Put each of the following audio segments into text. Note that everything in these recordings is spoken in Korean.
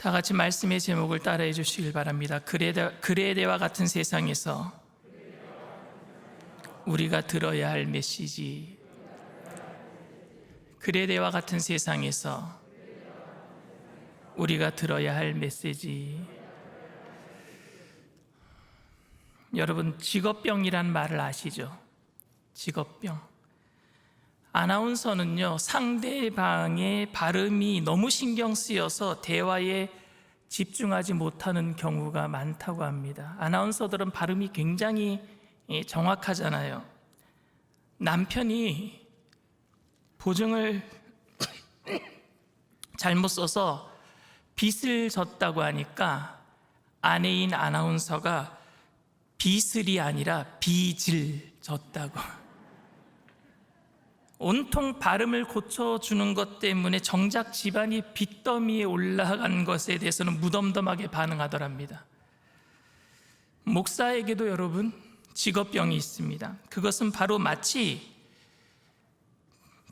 다 같이 말씀의 제목을 따라해 주시길 바랍니다. 그레데와 같은 세상에서 우리가 들어야 할 메시지. 그레데와 같은 세상에서 우리가 들어야 할 메시지. 여러분, 직업병이란 말을 아시죠? 직업병. 아나운서는요, 상대방의 발음이 너무 신경 쓰여서 대화에 집중하지 못하는 경우가 많다고 합니다. 아나운서들은 발음이 굉장히 정확하잖아요. 남편이 보증을 잘못 써서 빚을 졌다고 하니까 아내인 아나운서가 빚을이 아니라 빚을 졌다고. 온통 발음을 고쳐주는 것 때문에 정작 집안이 빚더미에 올라간 것에 대해서는 무덤덤하게 반응하더랍니다. 목사에게도 여러분, 직업병이 있습니다. 그것은 바로 마치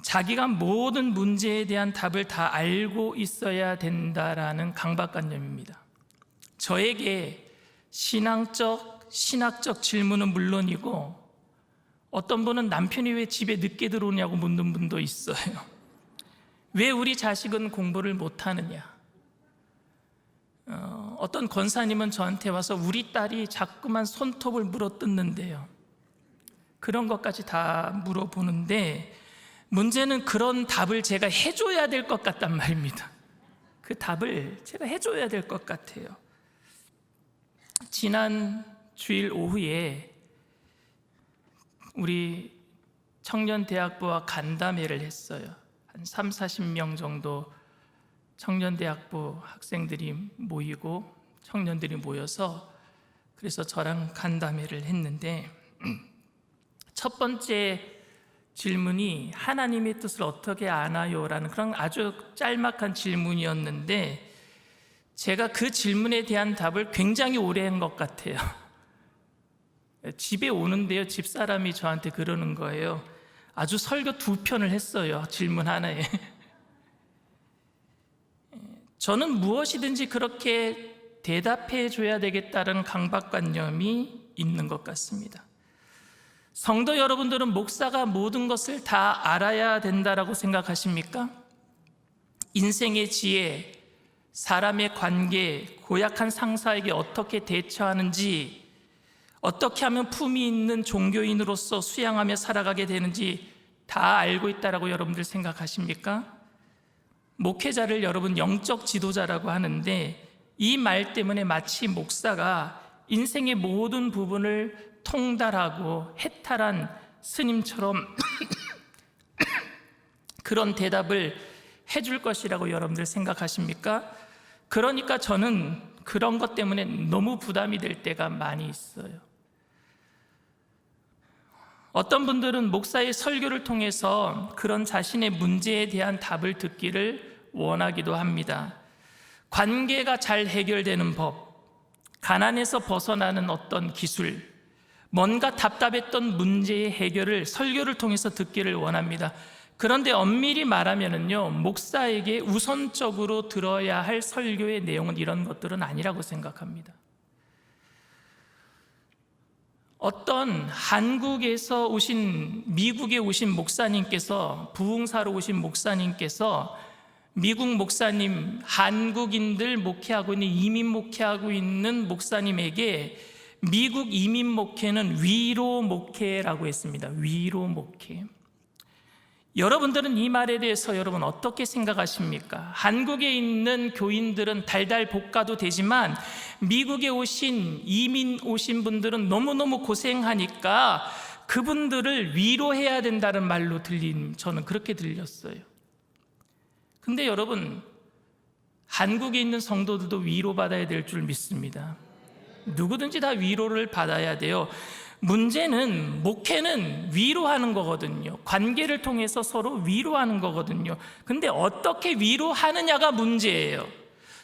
자기가 모든 문제에 대한 답을 다 알고 있어야 된다라는 강박관념입니다. 저에게 신학적 질문은 물론이고, 어떤 분은 남편이 왜 집에 늦게 들어오냐고 묻는 분도 있어요. 왜 우리 자식은 공부를 못하느냐? 어떤 권사님은 저한테 와서 우리 딸이 자꾸만 손톱을 물어뜯는데요. 그런 것까지 다 물어보는데, 문제는 그런 답을 제가 해줘야 될 것 같단 말입니다. 그 답을 제가 해줘야 될 것 같아요. 지난 주일 오후에 우리 청년대학부와 간담회를 했어요. 한 30-40명 정도 청년대학부 학생들이 모이고 청년들이 모여서, 그래서 저랑 간담회를 했는데, 첫 번째 질문이 하나님의 뜻을 어떻게 아나요? 라는 그런 아주 짤막한 질문이었는데, 제가 그 질문에 대한 답을 굉장히 오래 한 것 같아요. 집에 오는데요, 집사람이 저한테 그러는 거예요. 아주 설교 2편을 했어요, 질문 하나에. 저는 무엇이든지 그렇게 대답해 줘야 되겠다는 강박관념이 있는 것 같습니다. 성도 여러분들은 목사가 모든 것을 다 알아야 된다라고 생각하십니까? 인생의 지혜, 사람의 관계, 고약한 상사에게 어떻게 대처하는지, 어떻게 하면 품위 있는 종교인으로서 수양하며 살아가게 되는지 다 알고 있다라고 여러분들 생각하십니까? 목회자를 여러분 영적 지도자라고 하는데, 이 말 때문에 마치 목사가 인생의 모든 부분을 통달하고 해탈한 스님처럼 그런 대답을 해줄 것이라고 여러분들 생각하십니까? 그러니까 저는 그런 것 때문에 너무 부담이 될 때가 많이 있어요. 어떤 분들은 목사의 설교를 통해서 그런 자신의 문제에 대한 답을 듣기를 원하기도 합니다. 관계가 잘 해결되는 법, 가난에서 벗어나는 어떤 기술, 뭔가 답답했던 문제의 해결을 설교를 통해서 듣기를 원합니다. 그런데 엄밀히 말하면요, 목사에게 우선적으로 들어야 할 설교의 내용은 이런 것들은 아니라고 생각합니다. 어떤 한국에서 오신, 미국에 오신 목사님께서, 부흥사로 오신 목사님께서 미국 목사님, 한국인들 목회하고 있는, 이민 목회하고 있는 목사님에게 미국 이민 목회는 위로 목회라고 했습니다. 위로 목회. 여러분들은 이 말에 대해서 여러분 어떻게 생각하십니까? 한국에 있는 교인들은 달달 볶아도 되지만 미국에 오신, 이민 오신 분들은 너무너무 고생하니까 그분들을 위로해야 된다는 말로 저는 그렇게 들렸어요. 근데 여러분, 한국에 있는 성도들도 위로받아야 될 줄 믿습니다. 누구든지 다 위로를 받아야 돼요. 문제는, 목회는 위로하는 거거든요. 관계를 통해서 서로 위로하는 거거든요. 근데 어떻게 위로하느냐가 문제예요.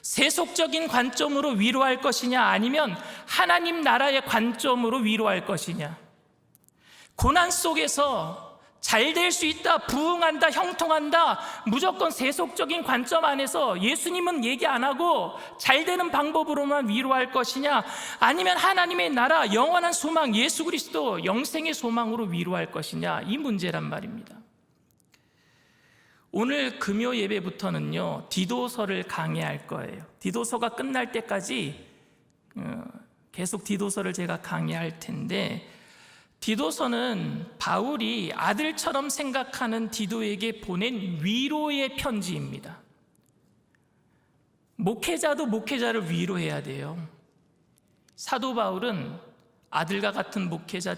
세속적인 관점으로 위로할 것이냐, 아니면 하나님 나라의 관점으로 위로할 것이냐. 고난 속에서 잘 될 수 있다, 부흥한다, 형통한다, 무조건 세속적인 관점 안에서 예수님은 얘기 안 하고 잘 되는 방법으로만 위로할 것이냐, 아니면 하나님의 나라, 영원한 소망, 예수 그리스도 영생의 소망으로 위로할 것이냐, 이 문제란 말입니다. 오늘 금요 예배부터는요, 디도서를 강해할 거예요. 디도서가 끝날 때까지 계속 디도서를 제가 강해할 텐데, 디도서는 바울이 아들처럼 생각하는 디도에게 보낸 위로의 편지입니다. 목회자도 목회자를 위로해야 돼요. 사도 바울은 아들과 같은 목회자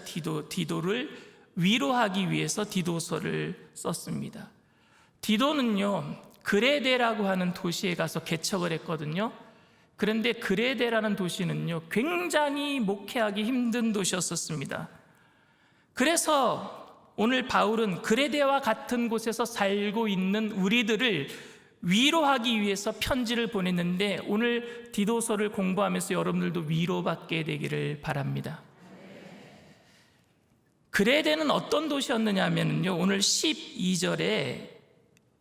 디도를 위로하기 위해서 디도서를 썼습니다. 디도는요, 그레데라고 하는 도시에 가서 개척을 했거든요. 그런데 그레데라는 도시는요, 굉장히 목회하기 힘든 도시였었습니다. 그래서 오늘 바울은 그레데와 같은 곳에서 살고 있는 우리들을 위로하기 위해서 편지를 보냈는데, 오늘 디도서를 공부하면서 여러분들도 위로받게 되기를 바랍니다. 그레데는 어떤 도시였느냐 하면요, 오늘 12절에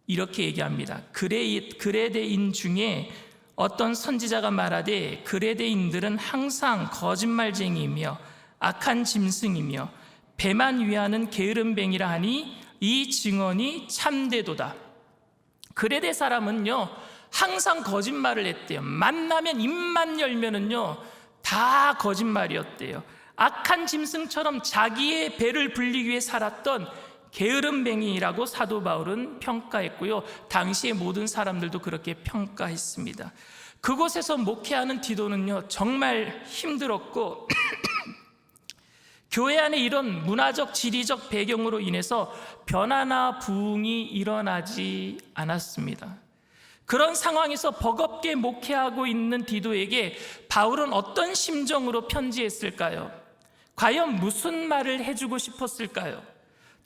이렇게 얘기합니다. 그레데인 중에 어떤 선지자가 말하되 그레데인들은 항상 거짓말쟁이이며 악한 짐승이며 배만 위하는 게으름뱅이라 하니 이 증언이 참되도다. 그레데 사람은요, 항상 거짓말을 했대요. 만나면 입만 열면은요, 다 거짓말이었대요. 악한 짐승처럼 자기의 배를 불리기 위해 살았던 게으름뱅이라고 사도 바울은 평가했고요, 당시의 모든 사람들도 그렇게 평가했습니다. 그곳에서 목회하는 디도는요, 정말 힘들었고 교회 안에 이런 문화적, 지리적 배경으로 인해서 변화나 부흥이 일어나지 않았습니다. 그런 상황에서 버겁게 목회하고 있는 디도에게 바울은 어떤 심정으로 편지했을까요? 과연 무슨 말을 해주고 싶었을까요?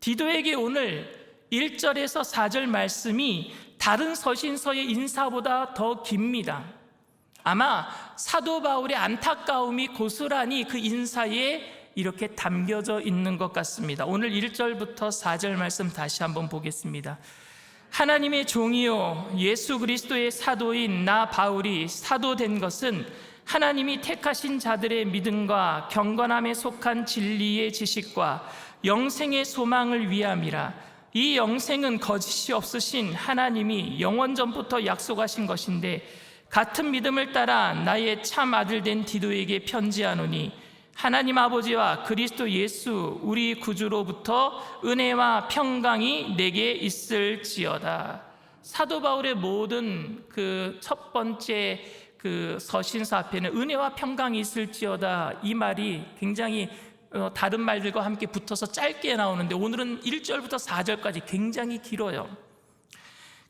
디도에게 오늘 1절에서 4절 말씀이 다른 서신서의 인사보다 더 깁니다. 아마 사도 바울의 안타까움이 고스란히 그 인사에 이렇게 담겨져 있는 것 같습니다. 오늘 1절부터 4절 말씀 다시 한번 보겠습니다. 하나님의 종이요 예수 그리스도의 사도인 나 바울이 사도된 것은 하나님이 택하신 자들의 믿음과 경건함에 속한 진리의 지식과 영생의 소망을 위함이라. 이 영생은 거짓이 없으신 하나님이 영원 전부터 약속하신 것인데, 같은 믿음을 따라 나의 참 아들 된 디도에게 편지하노니 하나님 아버지와 그리스도 예수 우리 구주로부터 은혜와 평강이 내게 있을지어다. 사도 바울의 모든 그 첫 번째 그 서신서 앞에는 은혜와 평강이 있을지어다, 이 말이 굉장히 다른 말들과 함께 붙어서 짧게 나오는데, 오늘은 1절부터 4절까지 굉장히 길어요.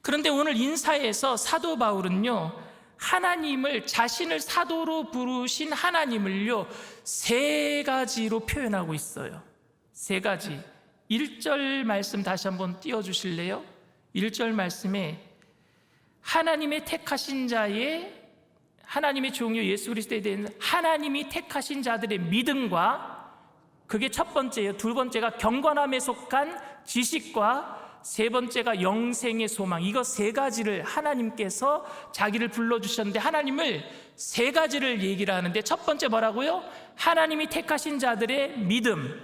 그런데 오늘 인사에서 사도 바울은요, 하나님을, 자신을 사도로 부르신 하나님을요, 세 가지로 표현하고 있어요. 세 가지. 1절 말씀 다시 한번 띄워주실래요? 1절 말씀에 하나님의 택하신 자의, 하나님의 종이요 예수 그리스도에 대한 하나님이 택하신 자들의 믿음과, 그게 첫 번째예요. 두 번째가 경건함에 속한 지식과, 세 번째가 영생의 소망. 이거 세 가지를 하나님께서 자기를 불러주셨는데, 하나님을 세 가지를 얘기를 하는데, 첫 번째 뭐라고요? 하나님이 택하신 자들의 믿음,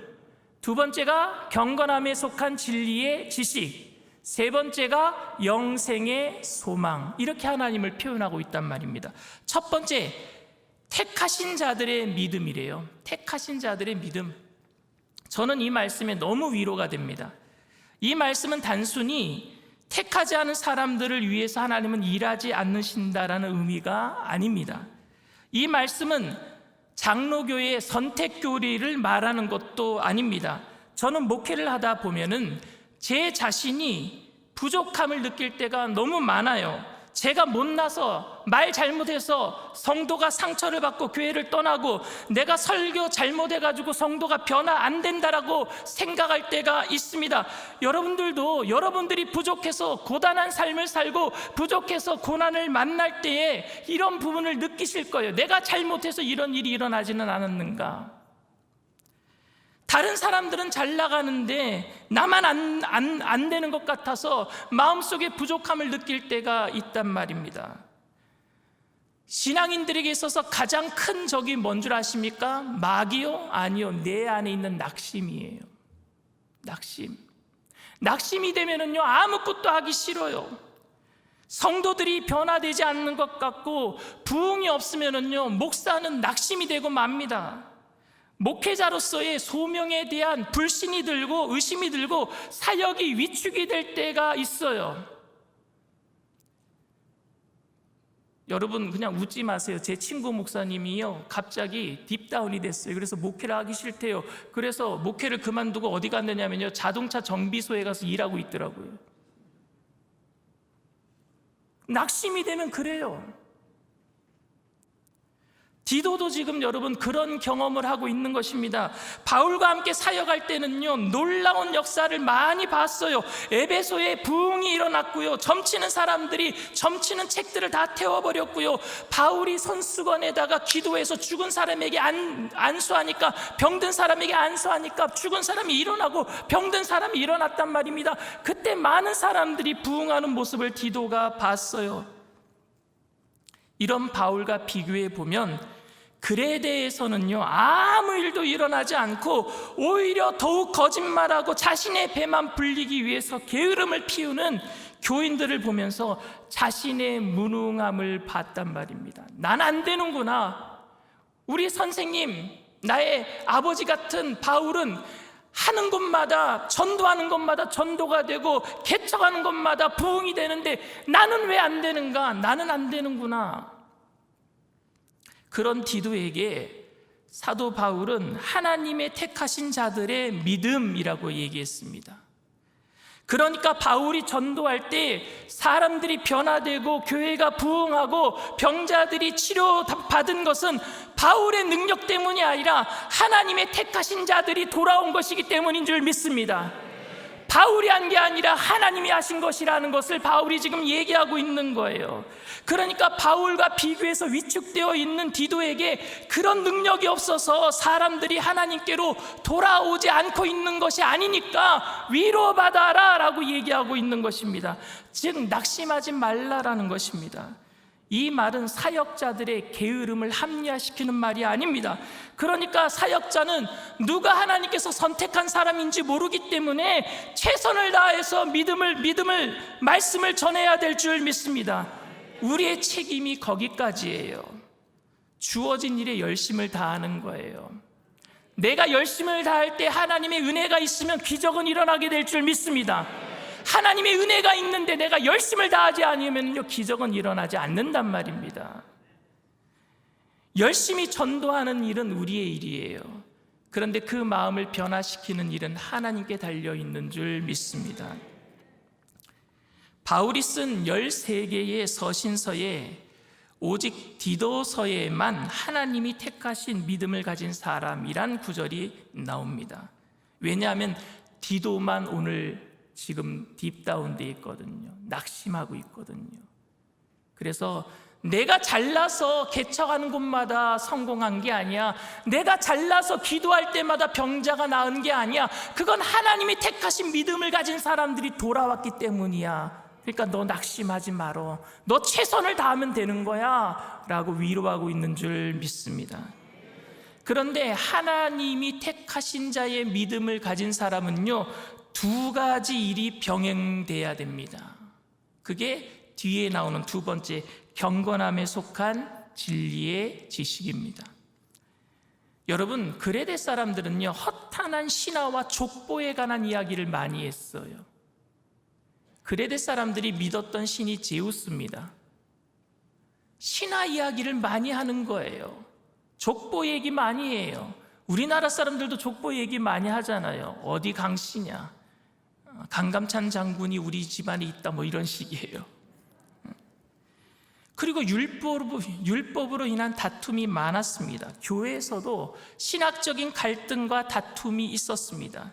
두 번째가 경건함에 속한 진리의 지식, 세 번째가 영생의 소망. 이렇게 하나님을 표현하고 있단 말입니다. 첫 번째, 택하신 자들의 믿음이래요. 택하신 자들의 믿음. 저는 이 말씀에 너무 위로가 됩니다. 이 말씀은 단순히 택하지 않은 사람들을 위해서 하나님은 일하지 않으신다라는 의미가 아닙니다. 이 말씀은 장로교의 선택교리를 말하는 것도 아닙니다. 저는 목회를 하다 보면은 제 자신이 부족함을 느낄 때가 너무 많아요. 제가 못나서, 말 잘못해서 성도가 상처를 받고 교회를 떠나고, 내가 설교 잘못해가지고 성도가 변화 안 된다라고 생각할 때가 있습니다. 여러분들도 여러분들이 부족해서 고단한 삶을 살고 부족해서 고난을 만날 때에 이런 부분을 느끼실 거예요. 내가 잘못해서 이런 일이 일어나지는 않았는가. 다른 사람들은 잘 나가는데 나만 안 되는 것 같아서 마음속에 부족함을 느낄 때가 있단 말입니다. 신앙인들에게 있어서 가장 큰 적이 뭔 줄 아십니까? 마귀요? 아니요, 내 안에 있는 낙심이에요. 낙심이 되면은요, 아무것도 하기 싫어요. 성도들이 변화되지 않는 것 같고 부흥이 없으면은요, 목사는 낙심이 되고 맙니다. 목회자로서의 소명에 대한 불신이 들고 의심이 들고 사역이 위축이 될 때가 있어요. 여러분 그냥 웃지 마세요. 제 친구 목사님이요, 갑자기 딥다운이 됐어요. 그래서 목회를 하기 싫대요. 그래서 목회를 그만두고 어디 갔느냐면요, 자동차 정비소에 가서 일하고 있더라고요. 낙심이 되면 그래요. 디도도 지금 여러분 그런 경험을 하고 있는 것입니다. 바울과 함께 사역할 때는요, 놀라운 역사를 많이 봤어요. 에베소에 부흥이 일어났고요, 점치는 사람들이 점치는 책들을 다 태워버렸고요, 바울이 선수관에다가 기도해서 죽은 사람에게 안수하니까, 병든 사람에게 안수하니까 죽은 사람이 일어나고 병든 사람이 일어났단 말입니다. 그때 많은 사람들이 부흥하는 모습을 디도가 봤어요. 이런 바울과 비교해 보면 그레데에서는요, 아무 일도 일어나지 않고 오히려 더욱 거짓말하고 자신의 배만 불리기 위해서 게으름을 피우는 교인들을 보면서 자신의 무능함을 봤단 말입니다. 난 안 되는구나. 우리 선생님, 나의 아버지 같은 바울은 하는 곳마다, 전도하는 곳마다 전도가 되고 개척하는 곳마다 부흥이 되는데 나는 왜 안 되는가? 나는 안 되는구나. 그런 디도에게 사도 바울은 하나님의 택하신 자들의 믿음이라고 얘기했습니다. 그러니까 바울이 전도할 때 사람들이 변화되고 교회가 부흥하고 병자들이 치료받은 것은 바울의 능력 때문이 아니라 하나님의 택하신 자들이 돌아온 것이기 때문인 줄 믿습니다. 바울이 한 게 아니라 하나님이 하신 것이라는 것을 바울이 지금 얘기하고 있는 거예요. 그러니까 바울과 비교해서 위축되어 있는 디도에게 그런 능력이 없어서 사람들이 하나님께로 돌아오지 않고 있는 것이 아니니까 위로받아라 라고 얘기하고 있는 것입니다. 즉 낙심하지 말라라는 것입니다. 이 말은 사역자들의 게으름을 합리화시키는 말이 아닙니다. 그러니까 사역자는 누가 하나님께서 선택한 사람인지 모르기 때문에 최선을 다해서 말씀을 전해야 될 줄 믿습니다. 우리의 책임이 거기까지예요. 주어진 일에 열심을 다하는 거예요. 내가 열심을 다할 때 하나님의 은혜가 있으면 기적은 일어나게 될 줄 믿습니다. 하나님의 은혜가 있는데 내가 열심을 다하지 않으면 기적은 일어나지 않는단 말입니다. 열심히 전도하는 일은 우리의 일이에요. 그런데 그 마음을 변화시키는 일은 하나님께 달려있는 줄 믿습니다. 바울이 쓴 13개의 서신서에 오직 디도서에만 하나님이 택하신 믿음을 가진 사람이란 구절이 나옵니다. 왜냐하면 디도만 오늘 지금 딥다운돼 있거든요. 낙심하고 있거든요. 그래서 내가 잘나서 개척하는 곳마다 성공한 게 아니야. 내가 잘나서 기도할 때마다 병자가 나은 게 아니야. 그건 하나님이 택하신 믿음을 가진 사람들이 돌아왔기 때문이야. 그러니까 너 낙심하지 말어. 너 최선을 다하면 되는 거야 라고 위로하고 있는 줄 믿습니다. 그런데 하나님이 택하신 자의 믿음을 가진 사람은요, 두 가지 일이 병행돼야 됩니다. 그게 뒤에 나오는 두 번째, 경건함에 속한 진리의 지식입니다. 여러분, 그레데 사람들은요, 허탄한 신화와 족보에 관한 이야기를 많이 했어요. 그레데 사람들이 믿었던 신이 제우스입니다. 신화 이야기를 많이 하는 거예요. 족보 얘기 많이 해요. 우리나라 사람들도 족보 얘기 많이 하잖아요. 어디 강씨냐, 강감찬 장군이 우리 집안에 있다, 뭐 이런 식이에요. 그리고 율법으로 인한 다툼이 많았습니다. 교회에서도 신학적인 갈등과 다툼이 있었습니다.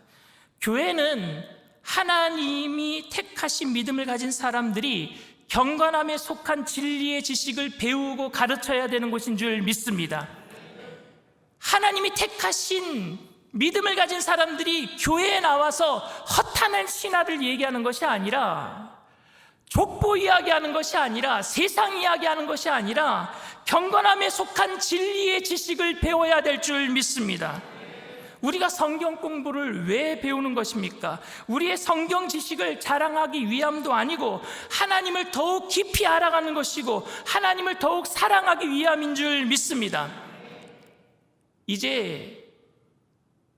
교회는 하나님이 택하신 믿음을 가진 사람들이 경건함에 속한 진리의 지식을 배우고 가르쳐야 되는 곳인 줄 믿습니다. 하나님이 택하신 믿음을 가진 사람들이 교회에 나와서 허탄한 신화를 얘기하는 것이 아니라, 족보 이야기하는 것이 아니라, 세상 이야기하는 것이 아니라 경건함에 속한 진리의 지식을 배워야 될 줄 믿습니다. 우리가 성경 공부를 왜 배우는 것입니까? 우리의 성경 지식을 자랑하기 위함도 아니고 하나님을 더욱 깊이 알아가는 것이고 하나님을 더욱 사랑하기 위함인 줄 믿습니다. 이제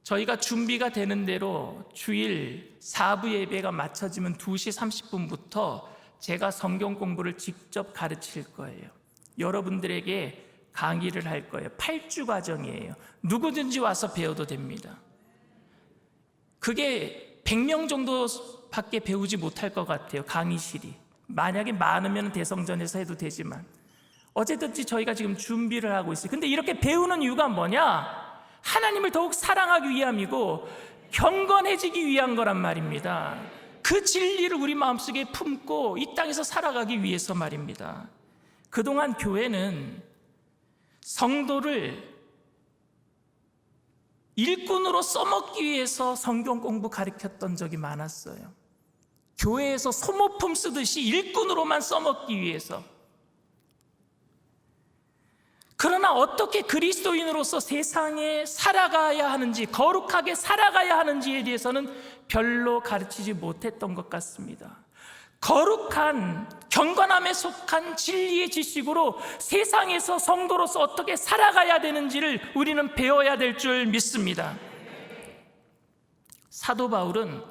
저희가 준비가 되는 대로 주일 4부 예배가 마쳐지면 2시 30분부터 제가 성경 공부를 직접 가르칠 거예요. 여러분들에게 강의를 할 거예요. 8주 과정이에요. 누구든지 와서 배워도 됩니다. 그게 100명 정도밖에 배우지 못할 것 같아요. 강의실이 만약에 많으면 대성전에서 해도 되지만 어쨌든지 저희가 지금 준비를 하고 있어요. 근데 이렇게 배우는 이유가 뭐냐? 하나님을 더욱 사랑하기 위함이고 경건해지기 위한 거란 말입니다. 그 진리를 우리 마음속에 품고 이 땅에서 살아가기 위해서 말입니다. 그동안 교회는 성도를 일꾼으로 써먹기 위해서 성경 공부 가르쳤던 적이 많았어요. 교회에서 소모품 쓰듯이 일꾼으로만 써먹기 위해서. 그러나 어떻게 그리스도인으로서 세상에 살아가야 하는지, 거룩하게 살아가야 하는지에 대해서는 별로 가르치지 못했던 것 같습니다. 거룩한 경건함에 속한 진리의 지식으로 세상에서 성도로서 어떻게 살아가야 되는지를 우리는 배워야 될 줄 믿습니다. 사도 바울은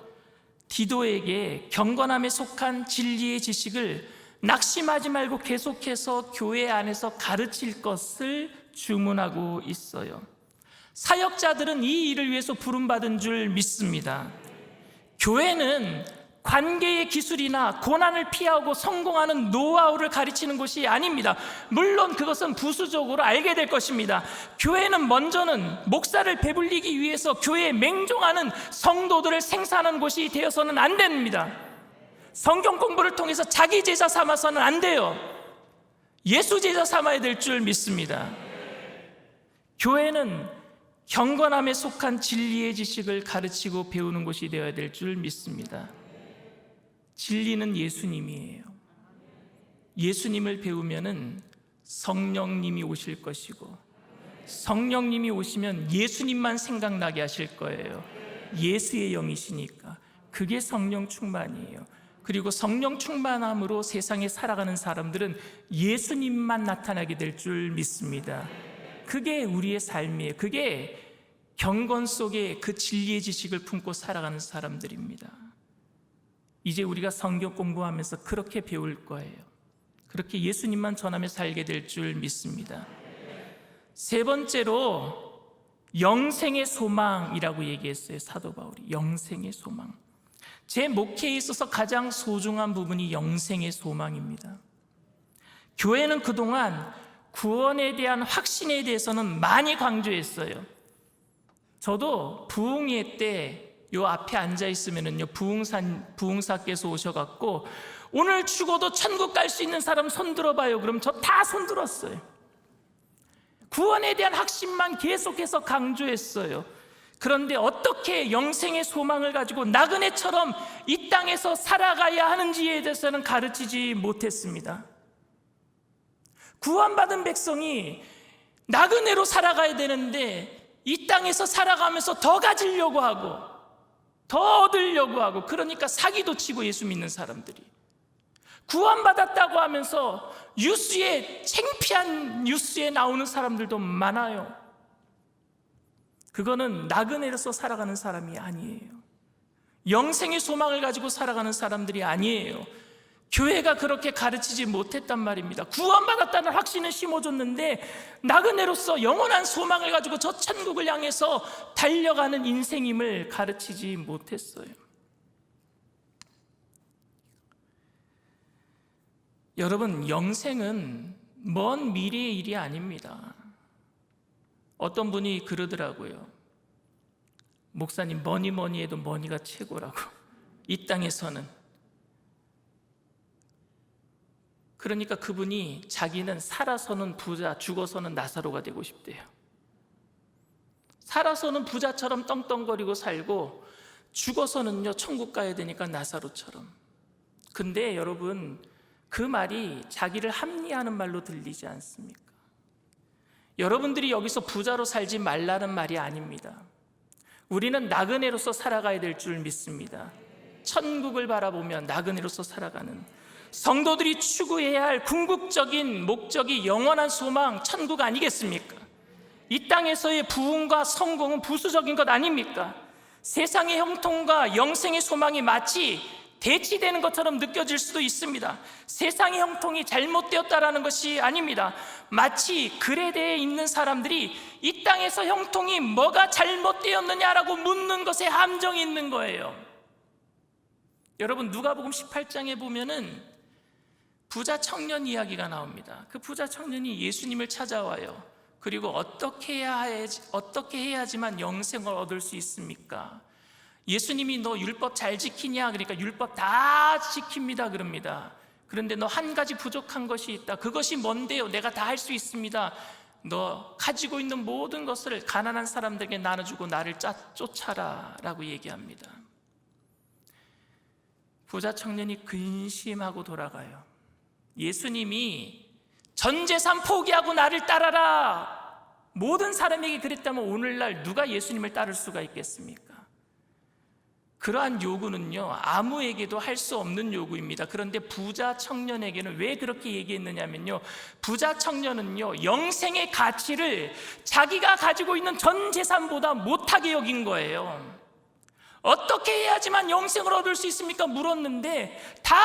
디도에게 경건함에 속한 진리의 지식을 낙심하지 말고 계속해서 교회 안에서 가르칠 것을 주문하고 있어요. 사역자들은 이 일을 위해서 부름받은 줄 믿습니다. 교회는 관계의 기술이나 고난을 피하고 성공하는 노하우를 가르치는 곳이 아닙니다. 물론 그것은 부수적으로 알게 될 것입니다. 교회는 먼저는 목사를 배불리기 위해서 교회에 맹종하는 성도들을 생산하는 곳이 되어서는 안 됩니다. 성경 공부를 통해서 자기 제자 삼아서는 안 돼요. 예수 제자 삼아야 될 줄 믿습니다. 교회는 경건함에 속한 진리의 지식을 가르치고 배우는 곳이 되어야 될 줄 믿습니다. 진리는 예수님이에요. 예수님을 배우면은 성령님이 오실 것이고 성령님이 오시면 예수님만 생각나게 하실 거예요. 예수의 영이시니까. 그게 성령 충만이에요. 그리고 성령 충만함으로 세상에 살아가는 사람들은 예수님만 나타나게 될 줄 믿습니다. 그게 우리의 삶이에요. 그게 경건 속에 그 진리의 지식을 품고 살아가는 사람들입니다. 이제 우리가 성경 공부하면서 그렇게 배울 거예요. 그렇게 예수님만 전하며 살게 될 줄 믿습니다. 세 번째로 영생의 소망이라고 얘기했어요. 사도 바울이 영생의 소망. 제 목회에 있어서 가장 소중한 부분이 영생의 소망입니다. 교회는 그동안 구원에 대한 확신에 대해서는 많이 강조했어요. 저도 부흥회 때 요 앞에 앉아 있으면은요, 부흥사께서 오셔갖고 오늘 죽어도 천국 갈 수 있는 사람 손 들어봐요. 그럼 저 다 손 들었어요. 구원에 대한 확신만 계속해서 강조했어요. 그런데 어떻게 영생의 소망을 가지고 나그네처럼 이 땅에서 살아가야 하는지에 대해서는 가르치지 못했습니다. 구원받은 백성이 나그네로 살아가야 되는데 이 땅에서 살아가면서 더 가지려고 하고 더 얻으려고 하고, 그러니까 사기도 치고 예수 믿는 사람들이 구원받았다고 하면서 뉴스에, 창피한 뉴스에 나오는 사람들도 많아요. 그거는 나그네로서 살아가는 사람이 아니에요. 영생의 소망을 가지고 살아가는 사람들이 아니에요. 교회가 그렇게 가르치지 못했단 말입니다. 구원받았다는 확신을 심어줬는데 나그네로서 영원한 소망을 가지고 저 천국을 향해서 달려가는 인생임을 가르치지 못했어요. 여러분, 영생은 먼 미래의 일이 아닙니다. 어떤 분이 그러더라고요. 목사님, 뭐니 해도 머니가 최고라고. 이 땅에서는. 그러니까 그분이 자기는 살아서는 부자, 죽어서는 나사로가 되고 싶대요. 살아서는 부자처럼 떵떵거리고 살고 죽어서는요 천국 가야 되니까 나사로처럼. 근데 여러분, 그 말이 자기를 합리화하는 말로 들리지 않습니까? 여러분들이 여기서 부자로 살지 말라는 말이 아닙니다. 우리는 나그네로서 살아가야 될 줄 믿습니다. 천국을 바라보며 나그네로서 살아가는, 성도들이 추구해야 할 궁극적인 목적이 영원한 소망, 천국 아니겠습니까? 이 땅에서의 부흥과 성공은 부수적인 것 아닙니까? 세상의 형통과 영생의 소망이 마치 대치되는 것처럼 느껴질 수도 있습니다. 세상의 형통이 잘못되었다라는 것이 아닙니다. 마치 그레데에 있는 사람들이 이 땅에서 형통이 뭐가 잘못되었느냐라고 묻는 것에 함정이 있는 거예요. 여러분, 누가복음 18장에 보면은 부자 청년 이야기가 나옵니다. 그 부자 청년이 예수님을 찾아와요. 그리고 어떻게 해야지만 영생을 얻을 수 있습니까? 예수님이 너 율법 잘 지키냐? 그러니까 율법 다 지킵니다 그럽니다. 그런데 너 한 가지 부족한 것이 있다. 그것이 뭔데요? 내가 다 할 수 있습니다. 너 가지고 있는 모든 것을 가난한 사람들에게 나눠주고 나를 쫓아라 라고 얘기합니다. 부자 청년이 근심하고 돌아가요. 예수님이 전 재산 포기하고 나를 따라라, 모든 사람에게 그랬다면 오늘날 누가 예수님을 따를 수가 있겠습니까? 그러한 요구는요 아무에게도 할 수 없는 요구입니다. 그런데 부자 청년에게는 왜 그렇게 얘기했느냐면요, 부자 청년은요 영생의 가치를 자기가 가지고 있는 전 재산보다 못하게 여긴 거예요. 어떻게 해야지만 영생을 얻을 수 있습니까? 물었는데 다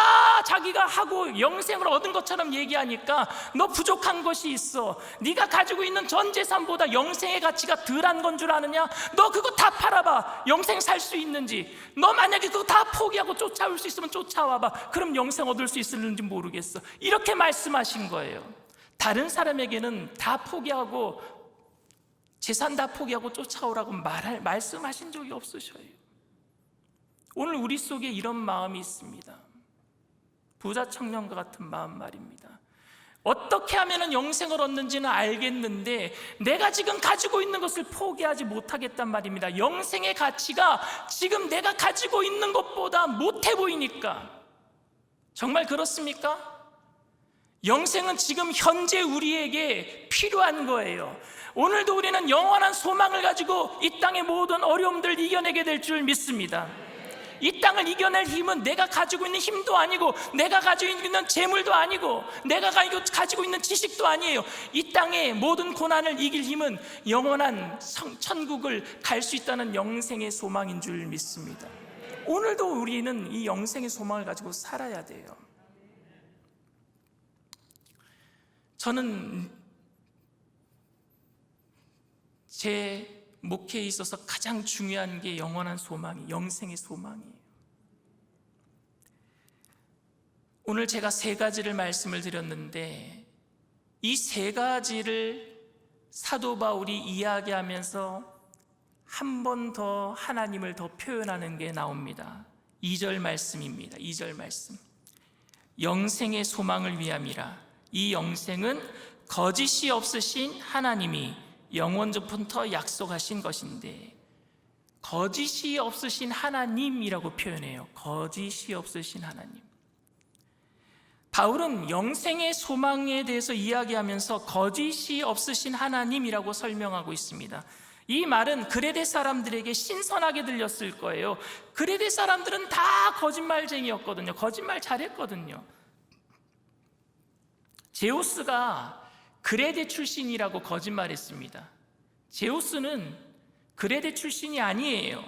자기가 하고 영생을 얻은 것처럼 얘기하니까 너 부족한 것이 있어. 네가 가지고 있는 전 재산보다 영생의 가치가 덜한 건 줄 아느냐? 너 그거 다 팔아봐. 영생 살 수 있는지. 너 만약에 그거 다 포기하고 쫓아올 수 있으면 쫓아와봐. 그럼 영생 얻을 수 있을는지 모르겠어. 이렇게 말씀하신 거예요. 다른 사람에게는 다 포기하고 재산 다 포기하고 쫓아오라고 말씀하신 적이 없으셔요. 오늘 우리 속에 이런 마음이 있습니다. 부자 청년과 같은 마음 말입니다. 어떻게 하면 영생을 얻는지는 알겠는데 내가 지금 가지고 있는 것을 포기하지 못하겠단 말입니다. 영생의 가치가 지금 내가 가지고 있는 것보다 못해 보이니까. 정말 그렇습니까? 영생은 지금 현재 우리에게 필요한 거예요. 오늘도 우리는 영원한 소망을 가지고 이 땅의 모든 어려움들을 이겨내게 될 줄 믿습니다. 이 땅을 이겨낼 힘은 내가 가지고 있는 힘도 아니고 내가 가지고 있는 재물도 아니고 내가 가지고 있는 지식도 아니에요. 이 땅의 모든 고난을 이길 힘은 영원한 천국을 갈 수 있다는 영생의 소망인 줄 믿습니다. 오늘도 우리는 이 영생의 소망을 가지고 살아야 돼요. 저는 제 목회에 있어서 가장 중요한 게 영원한 소망이, 영생의 소망이에요. 오늘 제가 세 가지를 말씀을 드렸는데 이 세 가지를 사도 바울이 이야기하면서 한 번 더 하나님을 더 표현하는 게 나옵니다. 2절 말씀입니다. 2절 말씀. 영생의 소망을 위함이라. 이 영생은 거짓이 없으신 하나님이 영원전부터 약속하신 것인데, 거짓이 없으신 하나님이라고 표현해요. 거짓이 없으신 하나님. 바울은 영생의 소망에 대해서 이야기하면서 거짓이 없으신 하나님이라고 설명하고 있습니다. 이 말은 그레데 사람들에게 신선하게 들렸을 거예요. 그레데 사람들은 다 거짓말쟁이였거든요. 거짓말 잘했거든요. 제우스가 그레데 출신이라고 거짓말했습니다. 제우스는 그레데 출신이 아니에요.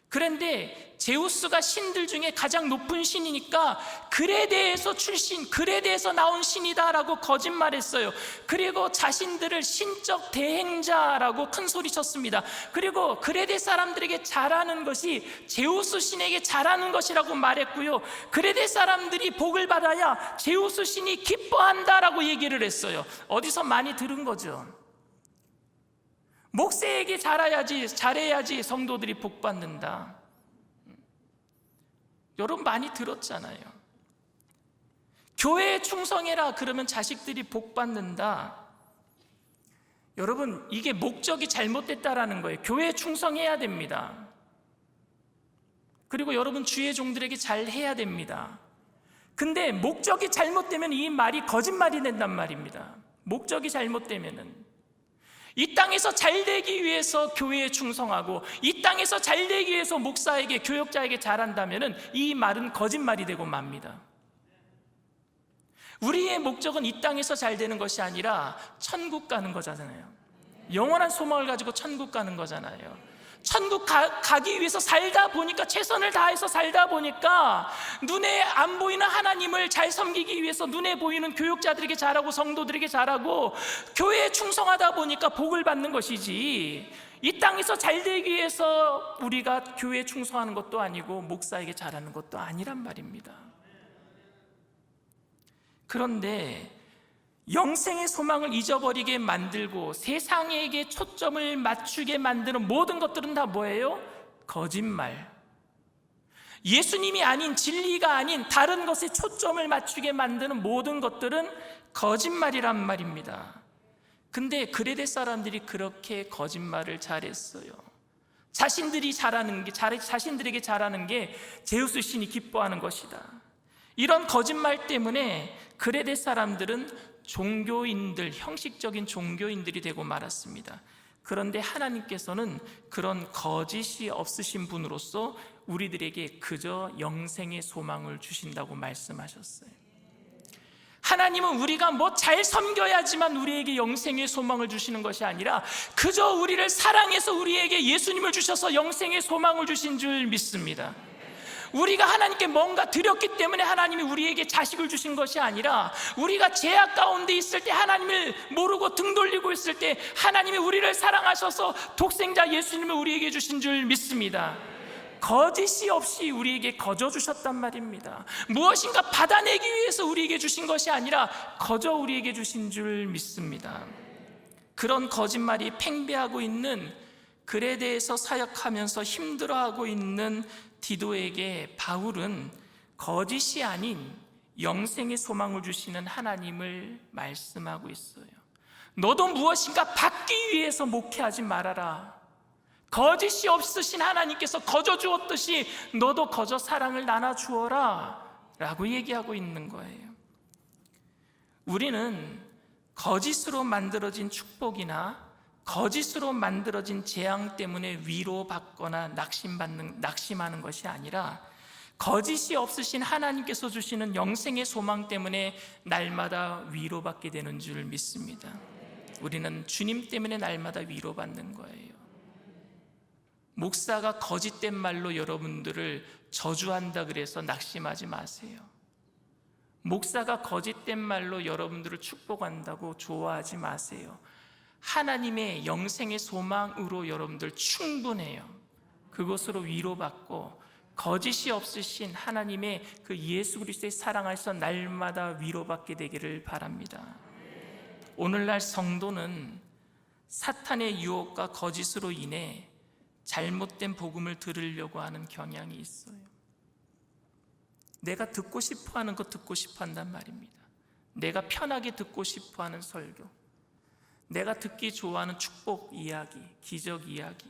그런데 제우스가 신들 중에 가장 높은 신이니까 그레데에서 나온 신이다라고 거짓말했어요. 그리고 자신들을 신적 대행자라고 큰 소리 쳤습니다. 그리고 그레데 사람들에게 잘하는 것이 제우스 신에게 잘하는 것이라고 말했고요. 그레데 사람들이 복을 받아야 제우스 신이 기뻐한다라고 얘기를 했어요. 어디서 많이 들은 거죠. 목사에게 잘해야지 성도들이 복 받는다. 여러분 많이 들었잖아요. 교회에 충성해라 그러면 자식들이 복 받는다. 여러분, 이게 목적이 잘못됐다라는 거예요. 교회에 충성해야 됩니다. 그리고 여러분 주의 종들에게 잘해야 됩니다. 근데 목적이 잘못되면 이 말이 거짓말이 된단 말입니다. 목적이 잘못되면은 이 땅에서 잘되기 위해서 교회에 충성하고 이 땅에서 잘되기 위해서 목사에게, 교역자에게 잘한다면은 이 말은 거짓말이 되고 맙니다. 우리의 목적은 이 땅에서 잘 되는 것이 아니라 천국 가는 거잖아요. 영원한 소망을 가지고 천국 가는 거잖아요. 천국 가기 위해서 살다 보니까, 최선을 다해서 살다 보니까 눈에 안 보이는 하나님을 잘 섬기기 위해서 눈에 보이는 교육자들에게 잘하고 성도들에게 잘하고 교회에 충성하다 보니까 복을 받는 것이지, 이 땅에서 잘 되기 위해서 우리가 교회에 충성하는 것도 아니고 목사에게 잘하는 것도 아니란 말입니다. 그런데 영생의 소망을 잊어버리게 만들고 세상에게 초점을 맞추게 만드는 모든 것들은 다 뭐예요? 거짓말. 예수님이 아닌, 진리가 아닌 다른 것에 초점을 맞추게 만드는 모든 것들은 거짓말이란 말입니다. 근데 그레데 사람들이 그렇게 거짓말을 잘했어요. 자신들에게 잘하는 게 제우스 신이 기뻐하는 것이다. 이런 거짓말 때문에 그레데 사람들은 종교인들, 형식적인 종교인들이 되고 말았습니다. 그런데 하나님께서는 그런 거짓이 없으신 분으로서 우리들에게 그저 영생의 소망을 주신다고 말씀하셨어요. 하나님은 우리가 뭐 잘 섬겨야지만 우리에게 영생의 소망을 주시는 것이 아니라 그저 우리를 사랑해서 우리에게 예수님을 주셔서 영생의 소망을 주신 줄 믿습니다. 우리가 하나님께 뭔가 드렸기 때문에 하나님이 우리에게 자식을 주신 것이 아니라, 우리가 죄악 가운데 있을 때, 하나님을 모르고 등 돌리고 있을 때 하나님이 우리를 사랑하셔서 독생자 예수님을 우리에게 주신 줄 믿습니다. 거짓이 없이 우리에게 거저 주셨단 말입니다. 무엇인가 받아내기 위해서 우리에게 주신 것이 아니라 거저 우리에게 주신 줄 믿습니다. 그런 거짓말이 팽배하고 있는 그레데에서 사역하면서 힘들어하고 있는 디도에게 바울은 거짓이 아닌 영생의 소망을 주시는 하나님을 말씀하고 있어요. 너도 무엇인가 받기 위해서 목회하지 말아라. 거짓이 없으신 하나님께서 거저 주었듯이 너도 거저 사랑을 나눠 주어라 라고 얘기하고 있는 거예요. 우리는 거짓으로 만들어진 축복이나 거짓으로 만들어진 재앙 때문에 위로받거나 낙심하는 것이 아니라 거짓이 없으신 하나님께서 주시는 영생의 소망 때문에 날마다 위로받게 되는 줄 믿습니다. 우리는 주님 때문에 날마다 위로받는 거예요. 목사가 거짓된 말로 여러분들을 저주한다 그래서 낙심하지 마세요. 목사가 거짓된 말로 여러분들을 축복한다고 좋아하지 마세요. 하나님의 영생의 소망으로 여러분들 충분해요. 그것으로 위로받고 거짓이 없으신 하나님의 그 예수 그리스도의 사랑하셔서 날마다 위로받게 되기를 바랍니다. 오늘날 성도는 사탄의 유혹과 거짓으로 인해 잘못된 복음을 들으려고 하는 경향이 있어요. 내가 듣고 싶어하는 것 듣고 싶어한단 말입니다. 내가 편하게 듣고 싶어하는 설교, 내가 듣기 좋아하는 축복 이야기, 기적 이야기.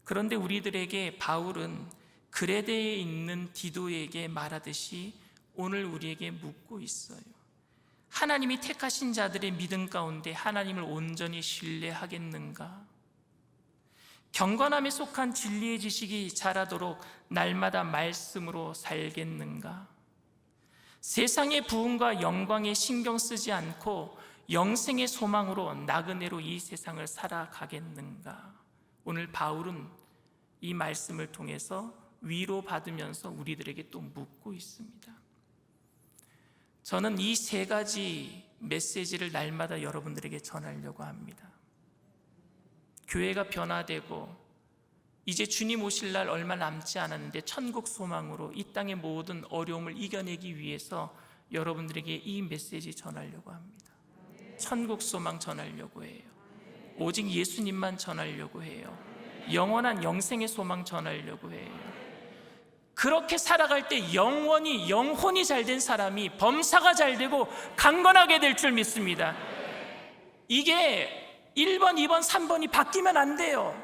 그런데 우리들에게 바울은 그레데에 있는 디도에게 말하듯이 오늘 우리에게 묻고 있어요. 하나님이 택하신 자들의 믿음 가운데 하나님을 온전히 신뢰하겠는가? 경건함에 속한 진리의 지식이 자라도록 날마다 말씀으로 살겠는가? 세상의 부흥과 영광에 신경 쓰지 않고 영생의 소망으로 나그네로 이 세상을 살아가겠는가? 오늘 바울은 이 말씀을 통해서 위로받으면서 우리들에게 또 묻고 있습니다. 저는 이 세 가지 메시지를 날마다 여러분들에게 전하려고 합니다. 교회가 변화되고 이제 주님 오실 날 얼마 남지 않았는데 천국 소망으로 이 땅의 모든 어려움을 이겨내기 위해서 여러분들에게 이 메시지 전하려고 합니다. 천국 소망 전하려고 해요. 오직 예수님만 전하려고 해요. 영원한 영생의 소망 전하려고 해요. 그렇게 살아갈 때 영혼이 잘된 사람이 범사가 잘되고 강건하게 될 줄 믿습니다. 이게 1번, 2번, 3번이 바뀌면 안 돼요.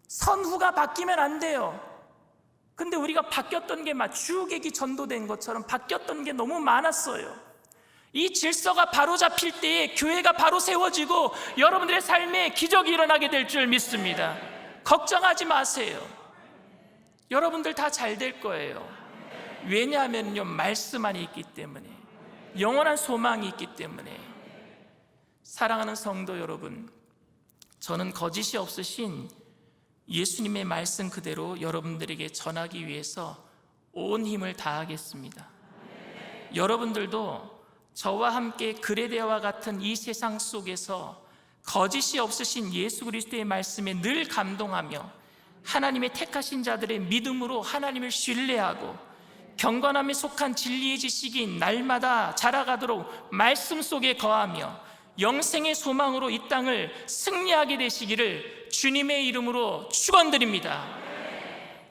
선후가 바뀌면 안 돼요. 근데 우리가 바뀌었던 게 주객이 전도된 것처럼 바뀌었던 게 너무 많았어요. 이 질서가 바로 잡힐 때에 교회가 바로 세워지고 여러분들의 삶에 기적이 일어나게 될 줄 믿습니다. 걱정하지 마세요. 여러분들 다 잘 될 거예요. 왜냐하면요, 말씀 안에 있기 때문에, 영원한 소망이 있기 때문에. 사랑하는 성도 여러분, 저는 거짓이 없으신 예수님의 말씀 그대로 여러분들에게 전하기 위해서 온 힘을 다하겠습니다. 여러분들도 저와 함께 그레데와 같은 이 세상 속에서 거짓이 없으신 예수 그리스도의 말씀에 늘 감동하며 하나님의 택하신 자들의 믿음으로 하나님을 신뢰하고 경건함에 속한 진리의 지식이 날마다 자라가도록 말씀 속에 거하며 영생의 소망으로 이 땅을 승리하게 되시기를 주님의 이름으로 축원드립니다.